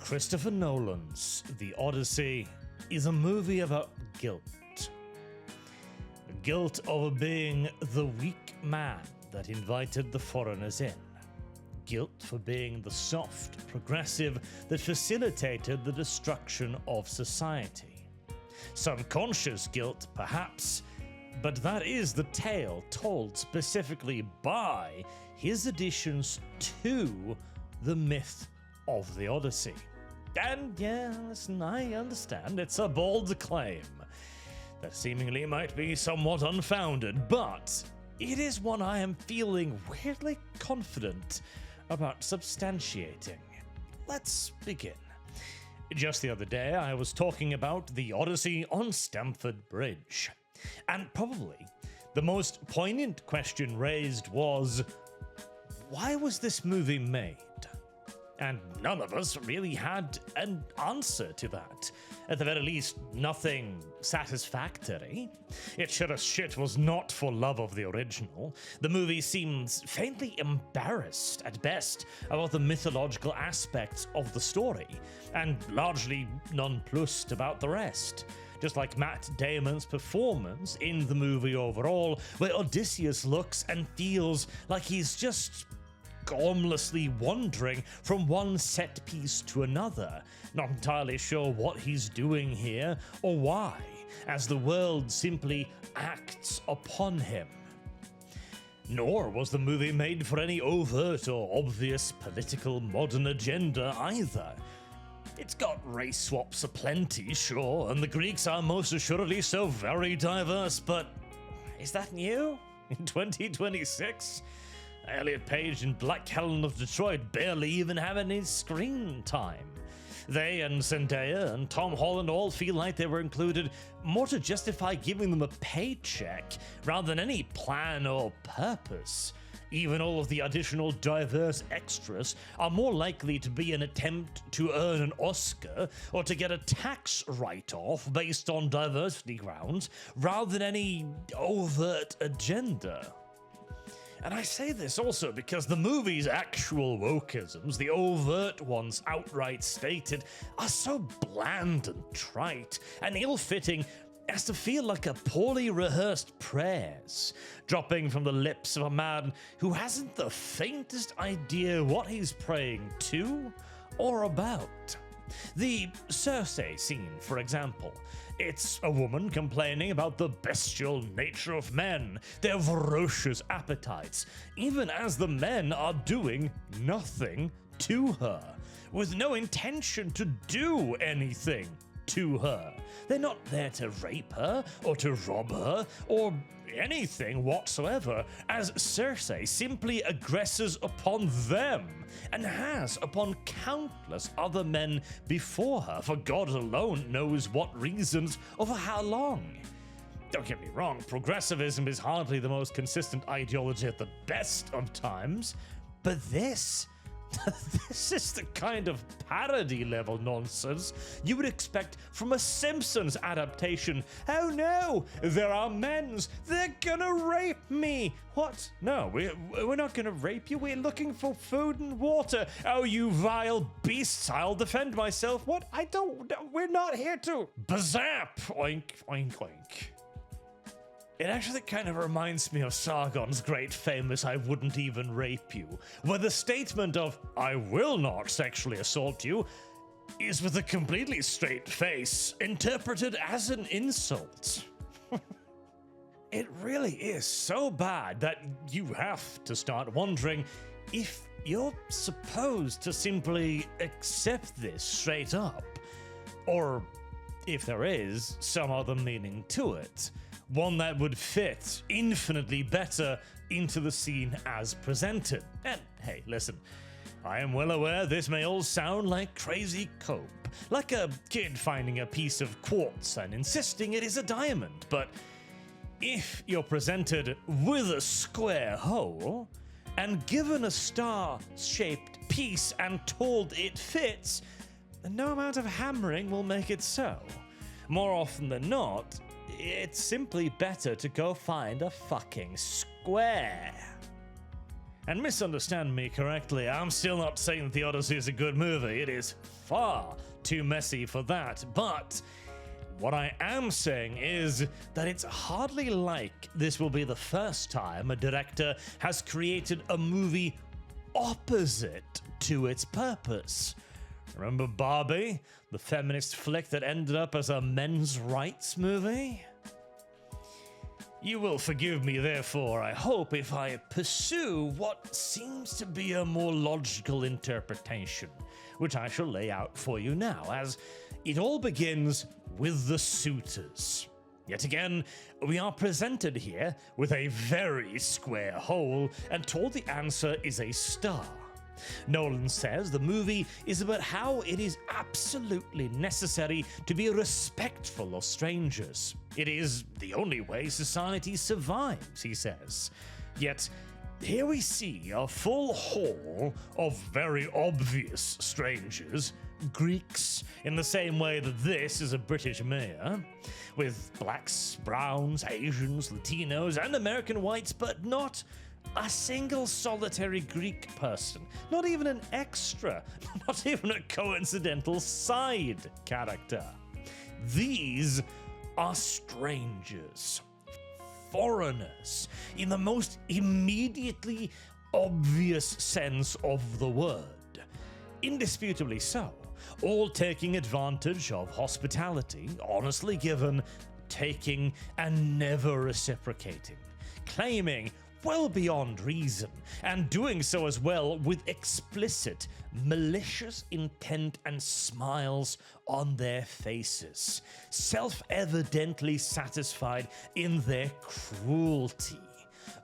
Christopher Nolan's The Odyssey is a movie about guilt. Guilt over being the weak man that invited the foreigners in. Guilt for being the soft progressive that facilitated the destruction of society. Subconscious guilt, perhaps, but that is the tale told specifically by his additions to the myth of the Odyssey. And yeah, listen, I understand it's a bold claim that seemingly might be somewhat unfounded, but it is one I am feeling weirdly confident about substantiating. Let's begin. Just the other day, I was talking about the Odyssey on Stamford Bridge, and probably the most poignant question raised was, why was this movie made? And none of us really had an answer to that. At the very least, nothing satisfactory. It sure as shit was not for love of the original. The movie seems faintly embarrassed, at best, about the mythological aspects of the story, and largely nonplussed about the rest. Just like Matt Damon's performance in the movie overall, where Odysseus looks and feels like he's just aimlessly wandering from one set piece to another, not entirely sure what he's doing here or why, as the world simply acts upon him. Nor was the movie made for any overt or obvious political modern agenda either. It's got race swaps aplenty, sure, and the Greeks are most assuredly so very diverse, but is that new? In 2026? Elliot Page and Black Helen of Detroit barely even have any screen time. They and Zendaya and Tom Holland all feel like they were included more to justify giving them a paycheck rather than any plan or purpose. Even all of the additional diverse extras are more likely to be an attempt to earn an Oscar or to get a tax write-off based on diversity grounds rather than any overt agenda. And I say this also because the movie's actual wokeisms, the overt ones outright stated, are so bland and trite and ill-fitting as to feel like a poorly rehearsed prayers, dropping from the lips of a man who hasn't the faintest idea what he's praying to or about. The Circe scene, for example. It's a woman complaining about the bestial nature of men, their ferocious appetites, even as the men are doing nothing to her, with no intention to do anything to her. They're not there to rape her, or to rob her, or anything whatsoever, as Circe simply aggresses upon them, and has upon countless other men before her, for God alone knows what reasons or for how long. Don't get me wrong, progressivism is hardly the most consistent ideology at the best of times, but this is the kind of parody-level nonsense you would expect from a Simpsons adaptation. Oh no, there are men's, they're gonna rape me. What? No, we're not gonna rape you, we're looking for food and water. Oh, you vile beasts, I'll defend myself. What? We're not here to bazap. Oink, oink, oink. It actually kind of reminds me of Sargon's great famous "I wouldn't even rape you," where the statement of "I will not sexually assault you" is with a completely straight face, interpreted as an insult. It really is so bad that you have to start wondering if you're supposed to simply accept this straight up, or if there is some other meaning to it. One that would fit infinitely better into the scene as presented. And hey, listen, I am well aware this may all sound like crazy cope, like a kid finding a piece of quartz and insisting it is a diamond, but if you're presented with a square hole and given a star-shaped piece and told it fits, no amount of hammering will make it so. More often than not, it's simply better to go find a fucking square. And misunderstand me correctly, I'm still not saying that the Odyssey is a good movie. It is far too messy for that. But what I am saying is that it's hardly like this will be the first time a director has created a movie opposite to its purpose. Remember Barbie, the feminist flick that ended up as a men's rights movie? You will forgive me, therefore, I hope, if I pursue what seems to be a more logical interpretation, which I shall lay out for you now, as it all begins with the suitors. Yet again, we are presented here with a very square hole and told the answer is a star. Nolan says the movie is about how it is absolutely necessary to be respectful of strangers. It is the only way society survives, he says. Yet, here we see a full hall of very obvious strangers, Greeks, in the same way that this is a British mayor, with blacks, browns, Asians, Latinos, and American whites, but not a single solitary Greek person, not even an extra, not even a coincidental side character. These are strangers, foreigners, in the most immediately obvious sense of the word. Indisputably so, all taking advantage of hospitality, honestly given, taking and never reciprocating, claiming well beyond reason, and doing so as well with explicit, malicious intent and smiles on their faces, self-evidently satisfied in their cruelty,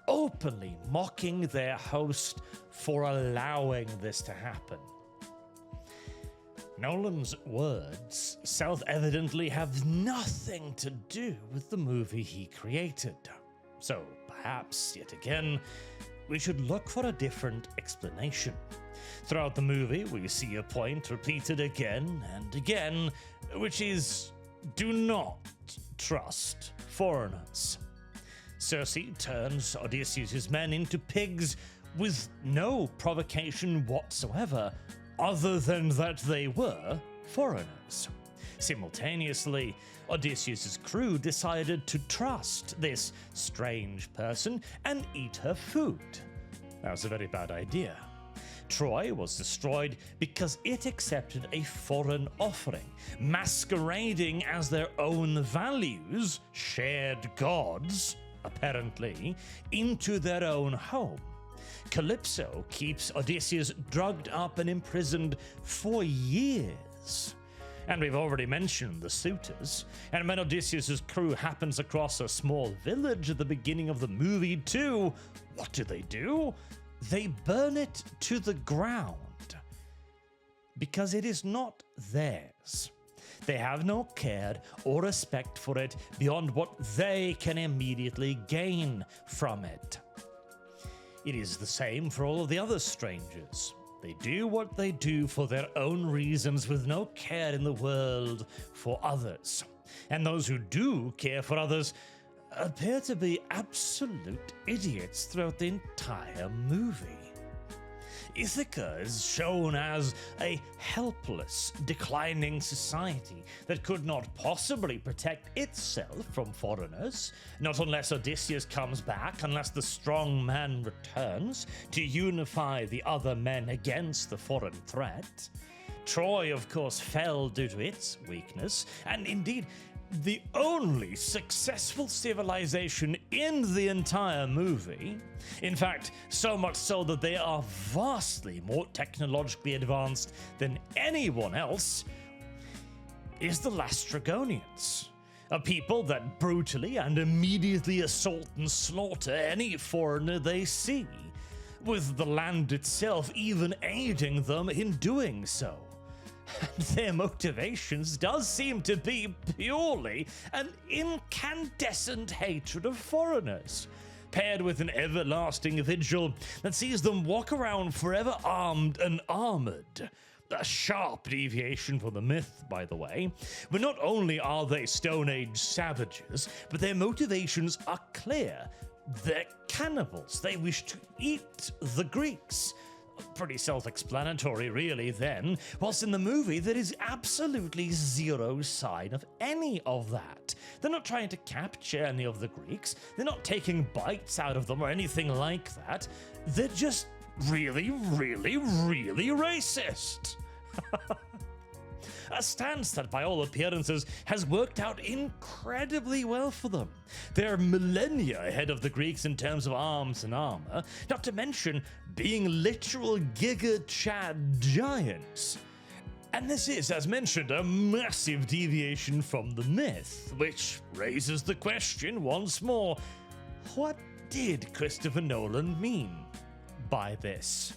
openly mocking their host for allowing this to happen. Nolan's words self-evidently have nothing to do with the movie he created. So perhaps, yet again, we should look for a different explanation. Throughout the movie, we see a point repeated again and again, which is, do not trust foreigners. Circe turns Odysseus' men into pigs with no provocation whatsoever, other than that they were foreigners. Simultaneously, Odysseus' crew decided to trust this strange person and eat her food. That was a very bad idea. Troy was destroyed because it accepted a foreign offering, masquerading as their own values, shared gods, apparently, into their own home. Calypso keeps Odysseus drugged up and imprisoned for years. And we've already mentioned the suitors, and when Odysseus' crew happens across a small village at the beginning of the movie too, what do? They burn it to the ground. Because it is not theirs. They have no care or respect for it beyond what they can immediately gain from it. It is the same for all of the other strangers. They do what they do for their own reasons with no care in the world for others. And those who do care for others appear to be absolute idiots throughout the entire movie. Ithaca is shown as a helpless, declining society that could not possibly protect itself from foreigners, not unless Odysseus comes back, unless the strong man returns to unify the other men against the foreign threat. Troy, of course, fell due to its weakness, and indeed, the only successful civilization in the entire movie, in fact, so much so that they are vastly more technologically advanced than anyone else, is the Lastrygonians, a people that brutally and immediately assault and slaughter any foreigner they see, with the land itself even aiding them in doing so. And their motivations does seem to be purely an incandescent hatred of foreigners, paired with an everlasting vigil that sees them walk around forever armed and armored. A sharp deviation from the myth, by the way, but not only are they Stone Age savages, but their motivations are clear, they're cannibals. They wish to eat the Greeks. Pretty self-explanatory, really, then, whilst in the movie there is absolutely zero sign of any of that. They're not trying to capture any of the Greeks, they're not taking bites out of them or anything like that. They're just really, really, really racist. A stance that, by all appearances, has worked out incredibly well for them. They're millennia ahead of the Greeks in terms of arms and armor, not to mention being literal Giga Chad giants. And this is, as mentioned, a massive deviation from the myth, which raises the question once more, what did Christopher Nolan mean by this?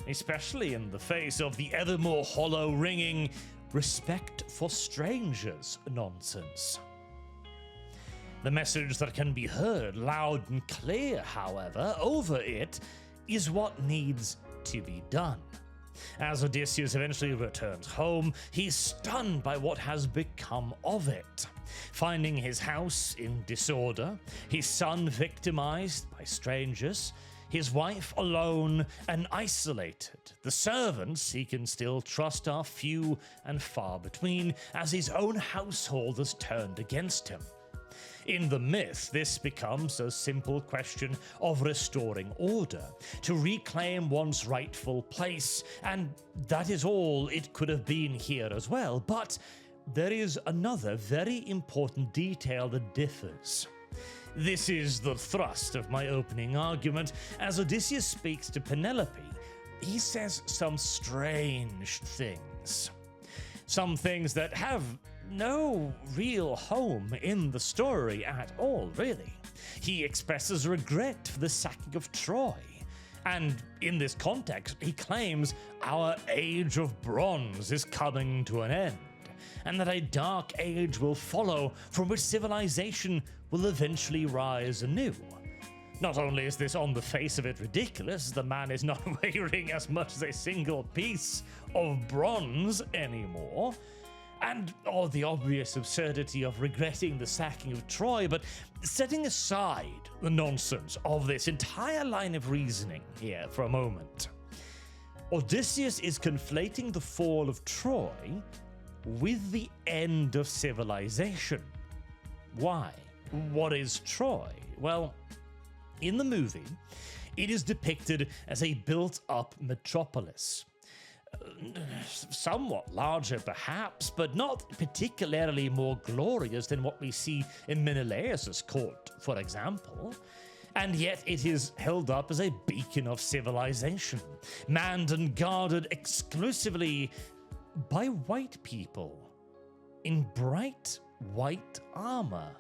Especially in the face of the ever more hollow-ringing respect for strangers nonsense. The message that can be heard loud and clear, however, over it is what needs to be done. As Odysseus eventually returns home, he's stunned by what has become of it. Finding his house in disorder, his son victimized by strangers, his wife alone and isolated. The servants he can still trust are few and far between, as his own household has turned against him. In the myth, this becomes a simple question of restoring order, to reclaim one's rightful place, and that is all it could have been here as well. But there is another very important detail that differs. This is the thrust of my opening argument. As Odysseus speaks to Penelope, he says some strange things. Some things that have no real home in the story at all, really. He expresses regret for the sacking of Troy. And in this context, he claims our age of bronze is coming to an end, and that a dark age will follow from which civilization will eventually rise anew. Not only is this on the face of it ridiculous, the man is not wearing as much as a single piece of bronze anymore, and the obvious absurdity of regretting the sacking of Troy, but setting aside the nonsense of this entire line of reasoning here for a moment, Odysseus is conflating the fall of Troy with the end of civilization. Why? What is Troy? Well, in the movie, it is depicted as a built-up metropolis. Somewhat larger perhaps, but not particularly more glorious than what we see in Menelaus' court, for example. And yet it is held up as a beacon of civilization, manned and guarded exclusively by white people in bright white armor.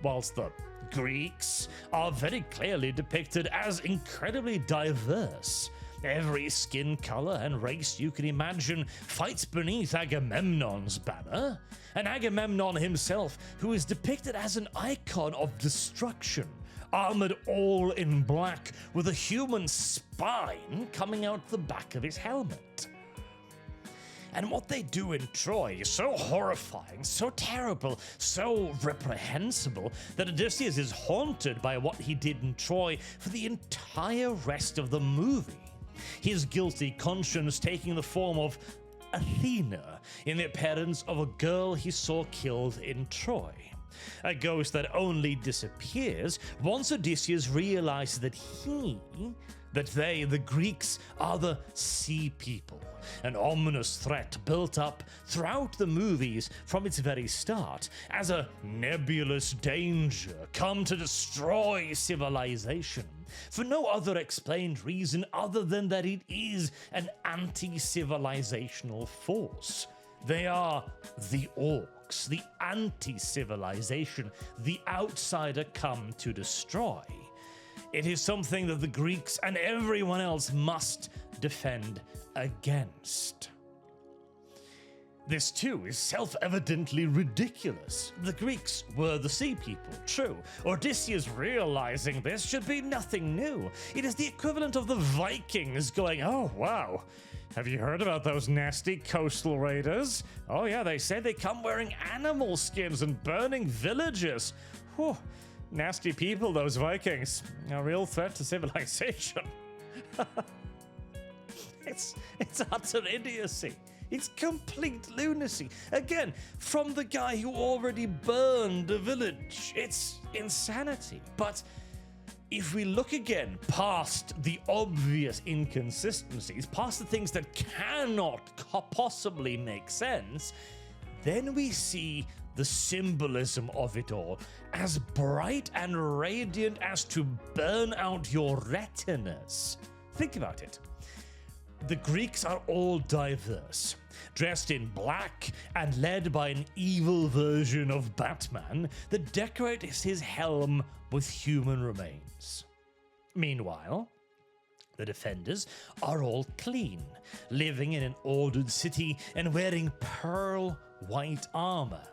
Whilst the Greeks are very clearly depicted as incredibly diverse. Every skin color and race you can imagine fights beneath Agamemnon's banner, and Agamemnon himself, who is depicted as an icon of destruction, armored all in black with a human spine coming out the back of his helmet. And what they do in Troy is so horrifying, so terrible, so reprehensible that Odysseus is haunted by what he did in Troy for the entire rest of the movie. His guilty conscience taking the form of Athena in the appearance of a girl he saw killed in Troy. A ghost that only disappears once Odysseus realizes that they, the Greeks, are the sea people, an ominous threat built up throughout the movies from its very start as a nebulous danger come to destroy civilization, for no other explained reason other than that it is an anti-civilizational force. They are the orcs, the anti-civilization, the outsider come to destroy. It is something that the Greeks and everyone else must defend against. This too is self-evidently ridiculous. The Greeks were the sea people, true. Odysseus realizing this should be nothing new. It is the equivalent of the Vikings going, "Oh wow, have you heard about those nasty coastal raiders? Oh yeah, they say they come wearing animal skins and burning villages. Whew. nasty people, those Vikings. A real threat to civilization. It's utter idiocy. It's complete lunacy. Again, from the guy who already burned a village. It's insanity. But if we look again past the obvious inconsistencies, past the things that cannot possibly make sense, then we see the symbolism of it all as bright and radiant as to burn out your retinas. Think about it. The Greeks are all diverse, dressed in black and led by an evil version of Batman that decorates his helm with human remains. Meanwhile, the defenders are all clean, living in an ordered city and wearing pearl white armor.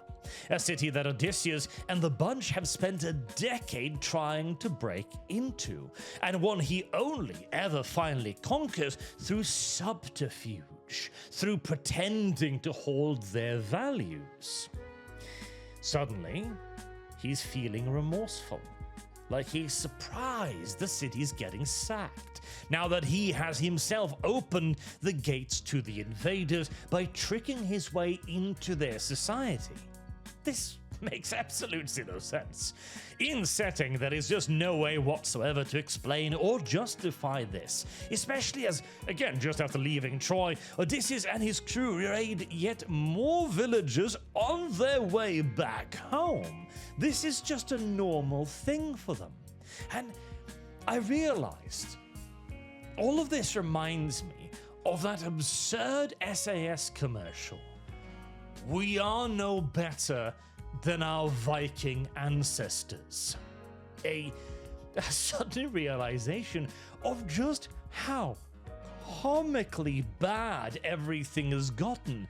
A city that Odysseus and the bunch have spent a decade trying to break into, and one he only ever finally conquers through subterfuge, through pretending to hold their values. Suddenly, he's feeling remorseful, like he's surprised the city's getting sacked, now that he has himself opened the gates to the invaders by tricking his way into their society. This makes absolute zero sense. In setting, there is just no way whatsoever to explain or justify this, especially as, again, just after leaving Troy, Odysseus and his crew raid yet more villages on their way back home. This is just a normal thing for them. And I realized all of this reminds me of that absurd SAS commercial. We are no better than our Viking ancestors. A sudden realization of just how comically bad everything has gotten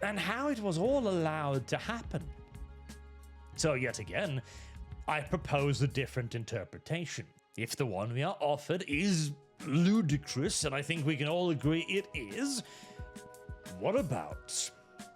and how it was all allowed to happen. So yet again, I propose a different interpretation. If the one we are offered is ludicrous, and I think we can all agree it is, what about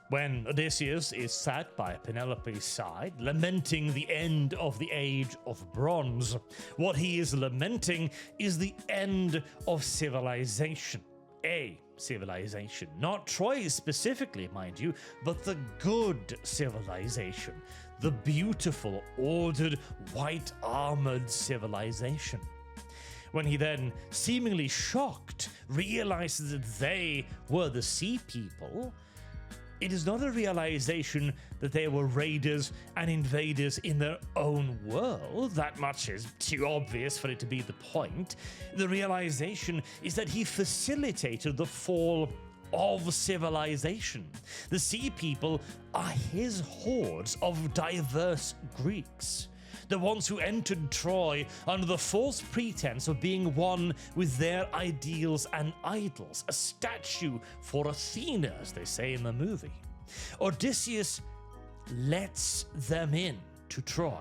when Odysseus is sat by Penelope's side, lamenting the end of the Age of Bronze? What he is lamenting is the end of civilization. A civilization. Not Troy specifically, mind you, but the good civilization. The beautiful, ordered, white-armored civilization. When he then, seemingly shocked, realizes that they were the sea people, it is not a realization that they were raiders and invaders in their own world. That much is too obvious for it to be the point. The realization is that he facilitated the fall of civilization. The sea people are his hordes of diverse Greeks. The ones who entered Troy under the false pretense of being one with their ideals and idols, a statue for Athena, as they say in the movie. Odysseus lets them in to Troy.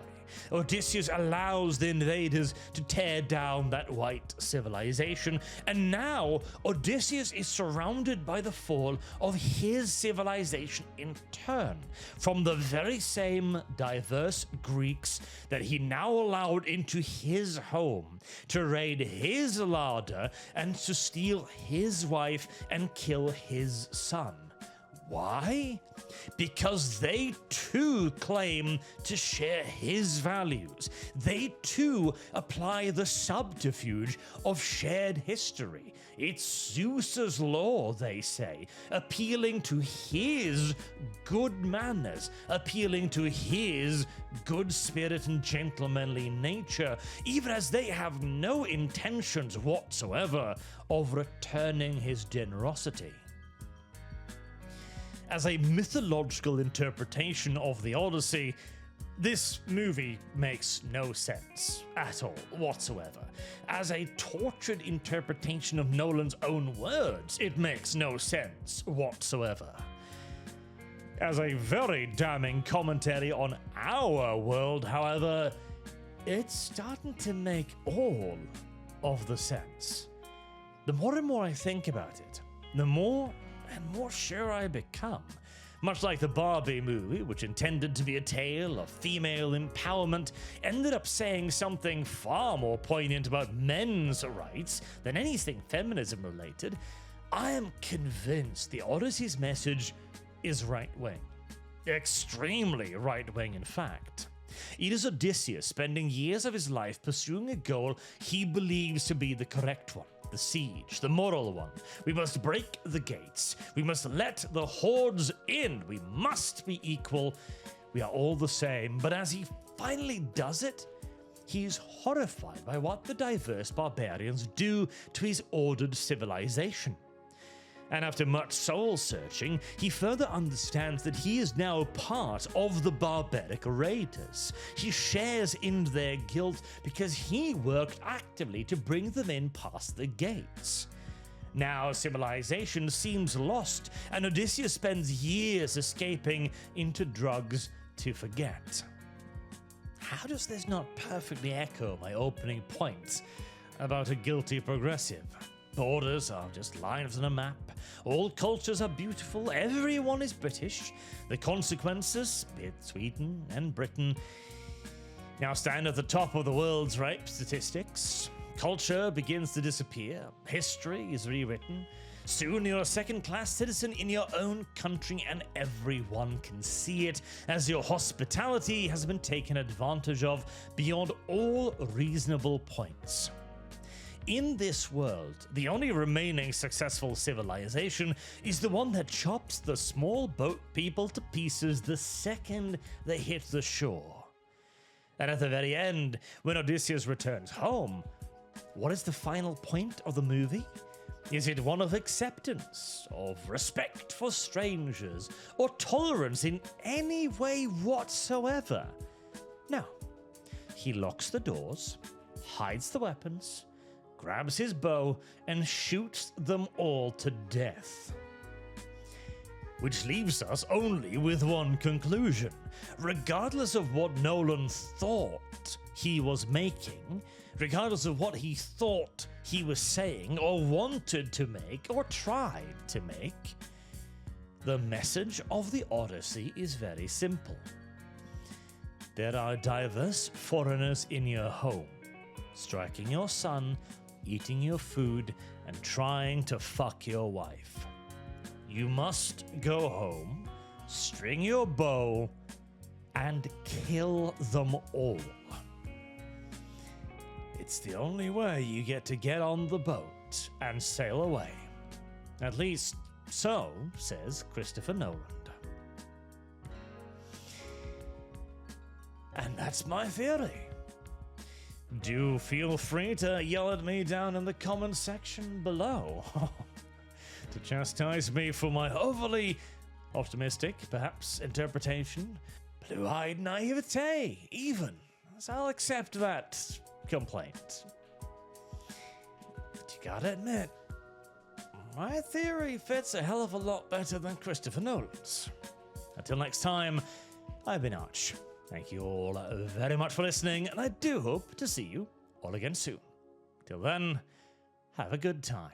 Odysseus allows the invaders to tear down that white civilization, and now Odysseus is surrounded by the fall of his civilization in turn, from the very same diverse Greeks that he now allowed into his home to raid his larder and to steal his wife and kill his son. Why? Because they too claim to share his values. They too apply the subterfuge of shared history. It's Zeus's law, they say, appealing to his good manners, appealing to his good spirit and gentlemanly nature, even as they have no intentions whatsoever of returning his generosity. As a mythological interpretation of the Odyssey, this movie makes no sense at all whatsoever. As a tortured interpretation of Nolan's own words, it makes no sense whatsoever. As a very damning commentary on our world, however, it's starting to make all of the sense. The more and more I think about it, the more and more sure I become Much like the Barbie movie, which intended to be a tale of female empowerment, ended up saying something far more poignant about men's rights than anything feminism related, I am convinced the Odyssey's message is right-wing. Extremely right-wing, in fact. It is Odysseus spending years of his life pursuing a goal he believes to be the correct one. The siege, the moral one. We must break the gates. We must let the hordes in. We must be equal. We are all the same. But as he finally does it, he is horrified by what the diverse barbarians do to his ordered civilization. And after much soul-searching, he further understands that he is now part of the barbaric raiders. He shares in their guilt because he worked actively to bring them in past the gates. Now civilization seems lost, and Odysseus spends years escaping into drugs to forget. How does this not perfectly echo my opening point about a guilty progressive? Borders are just lines on a map. All cultures are beautiful. Everyone is British. The consequences, be it Sweden and Britain, now stand at the top of the world's rape statistics. Culture begins to disappear. History is rewritten. Soon you're a second-class citizen in your own country, and everyone can see it, as your hospitality has been taken advantage of beyond all reasonable points. In this world, the only remaining successful civilization is the one that chops the small boat people to pieces the second they hit the shore. And at the very end, when Odysseus returns home, what is the final point of the movie? Is it one of acceptance, of respect for strangers, or tolerance in any way whatsoever? No. He locks the doors, hides the weapons, grabs his bow, and shoots them all to death. Which leaves us only with one conclusion. Regardless of what Nolan thought he was making, regardless of what he thought he was saying, or wanted to make, or tried to make, the message of the Odyssey is very simple. There are diverse foreigners in your home, striking your son, eating your food, and trying to fuck your wife. You must go home, string your bow, and kill them all. It's the only way you get on the boat and sail away. At least, so says Christopher Nolan. And that's my theory. Do feel free to yell at me down in the comments section below to chastise me for my overly optimistic, perhaps, interpretation. Blue-eyed naivete, even. So I'll accept that complaint. But you gotta admit, my theory fits a hell of a lot better than Christopher Nolan's. Until next time, I've been Arch. Thank you all very much for listening, and I do hope to see you all again soon. Till then, have a good time.